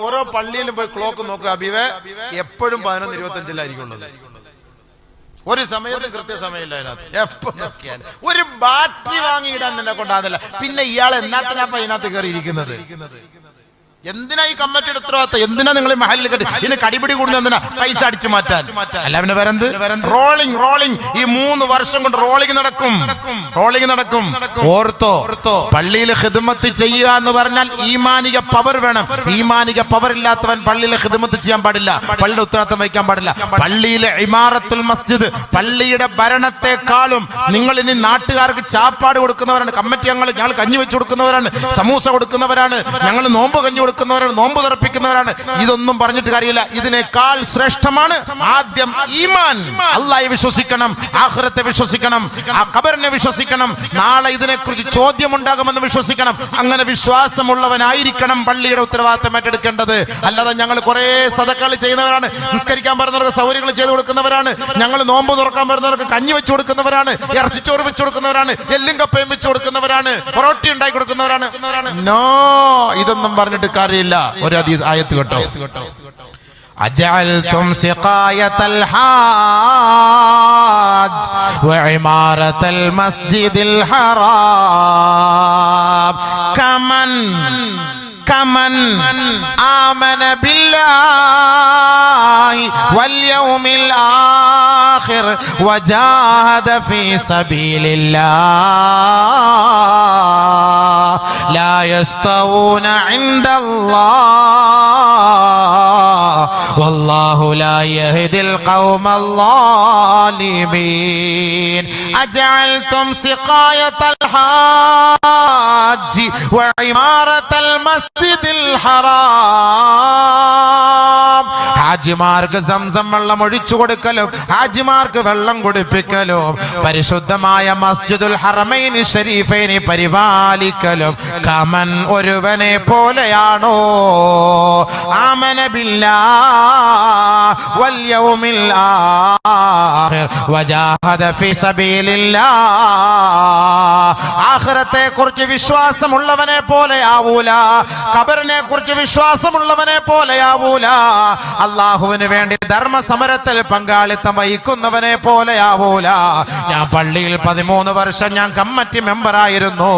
ഓരോ പള്ളിയിലും പോയി ക്ലോക്ക് നോക്കുക അബീവേ, എപ്പോഴും 11:25 ഒരു സമയത്ത് കൃത്യസമയമില്ല അതിനകത്ത്. എപ്പോ നോക്കിയാലും ഒരു ബാറ്ററി വാങ്ങിയിടാൻ തന്നെ കൊണ്ടാകുന്നില്ല. പിന്നെ ഇയാൾ എന്നാത്തിനാ അതിനകത്ത് കയറിയിരിക്കുന്നത്? എന്തിനാ ഈ കമ്മിറ്റിയുടെ ഉത്തരവാദിത്തം? എന്തിനാ നിങ്ങൾ മഹലിൽ കെട്ടി ഇതിന് കടിപിടി കൂടുന്ന? എന്തിനാ പൈസ അടിച്ചു മാറ്റാൻ? അല്ല പിന്നെ വരന്ത് റോളിംഗ് ഈ 3 വർഷം കൊണ്ട് റോളിംഗ് നടക്കും. ഓർത്തോ, പള്ളിയിൽ ഖിദ്മത്ത് ചെയ്യുക എന്ന് പറഞ്ഞാൽ ഈമാനിക പവർ വേണം. ഈമാനിക പവർ ഇല്ലാത്തവൻ പള്ളിയിലെ ഖിദ്മത്ത് ചെയ്യാൻ പാടില്ല, പള്ളിയുടെ ഉത്തരവാദിത്തം വഹിക്കാൻ പാടില്ല. പള്ളിയിലെ ഇമാറത്തുൽ മസ്ജിദ്, പള്ളിയുടെ ഭരണത്തെക്കാളും നിങ്ങൾ ഇനി നാട്ടുകാർക്ക് ചാപ്പാട് കൊടുക്കുന്നവരാണ്. കമ്മിറ്റി ഞങ്ങൾ കഞ്ഞി വെച്ച് കൊടുക്കുന്നവരാണ്, സമൂസ കൊടുക്കുന്നവരാണ്, ഞങ്ങൾ നോമ്പ് കഞ്ഞി കൊടുക്കുന്നവരാണ്, നോമ്പ് തുറപ്പിക്കുന്നവരാണ്. ഇതൊന്നും പറഞ്ഞിട്ട് കാര്യമില്ല. ഇതിനേക്കാൾ ശ്രേഷ്ഠമാണ് ആദ്യം ഈമാൻ. അല്ലാഹയെ വിശ്വസിക്കണം, ആഖിറത്തെ വിശ്വസിക്കണം, ആ ഖബറിനെ വിശ്വസിക്കണം, നാളെ ഇതിനെക്കുറിച്ച് ചോദ്യമുണ്ടാകുമെന്ന് വിശ്വസിക്കണം. അങ്ങനെ വിശ്വാസമുള്ളവനായിരിക്കണം പള്ളിയുടെ ഉത്തരവാദിത്തം ഏറ്റെടുക്കേണ്ടത്. അല്ലാതെ ഞങ്ങൾ കുറെ സദഖകൾ ചെയ്യുന്നവരാണ്, നിസ്കരിക്കാൻ പറയുന്നവർക്ക് സൗകര്യങ്ങൾ ചെയ്തു കൊടുക്കുന്നവരാണ്, ഞങ്ങൾ നോമ്പ് തുറക്കാൻ പറയുന്നവർക്ക് കഞ്ഞി വെച്ചു കൊടുക്കുന്നവരാണ്, ഇറച്ചിച്ചോറ് വെച്ചു കൊടുക്കുന്നവരാണ്, എല്ലും കപ്പയും വെച്ചു കൊടുക്കുന്നവരാണ്, പൊറോട്ടി ഉണ്ടാക്കി കൊടുക്കുന്നവരാണ്. നോ, ഇതൊന്നും പറഞ്ഞിട്ട് കാര്യമില്ല. ഒരു ആയത്ത് കേട്ടോ. أجعلتم سقاية الحاج وعمارة المسجد الحرام كمن آمن بالله واليوم الآخر وجاهد في سبيل الله لا يستوون عند الله والله لا يهدي القوم الظالمين أجعلتم سقاية الحاج وعمارة المسجد الحرام ഹാജിമാർക്ക് സംസം വെള്ളം ഒഴിച്ചു കൊടുക്കലും ഹാജിമാർക്ക് വെള്ളം കുടിപ്പിക്കലും പരിശുദ്ധമായ മസ്ജിദുൽ ഹറമൈൻ ഷരീഫൈനി പരിപാലിക്കലും കമൻ ഒരുവനെ പോലെയാണോ ആമന ബില്ലാഹ് വൽ യൗമിൽ ആഖിർ വജാഹദ ഫീ സബീലില്ലാഹ് ആഖിറത്തെ കുറിച്ച് വിശ്വാസമുള്ളവനെ പോലെയാവൂല, ഖബറിനെ കുറിച്ച് വിശ്വാസമുള്ളവനെ പോലെയാവൂല, അല്ലാഹുവിന് വേണ്ടി ധർമ്മസമരത്തിൽ പങ്കാളിത്തം വഹിക്കുന്നവനെ പോലെയാവൂല. ഞാൻ പള്ളിയിൽ 13 വർഷം ഞാൻ കമ്മിറ്റി മെമ്പറായിരുന്നു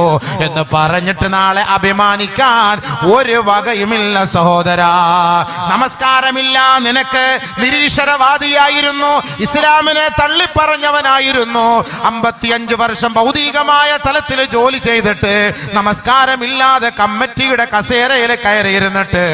എന്ന് പറഞ്ഞിട്ട് നാളെ അഭിമാനിക്കാൻ ഒരു വകയുമില്ല സഹോദരാ. നമസ്കാരമില്ല നിനക്ക്, നിരീശ്വരവാദിയായിരുന്നു, ഇസ്ലാമിനെ തള്ളിപ്പറഞ്ഞവനായിരുന്നു, 55 വർഷം ഭൗതികമായ തലത്തിൽ ജോലി ചെയ്തിട്ട് നമസ്കാരമില്ലാതെ കമ്മിറ്റിയുടെ കസേരയിൽ കയറിയിരുന്നിട്ട്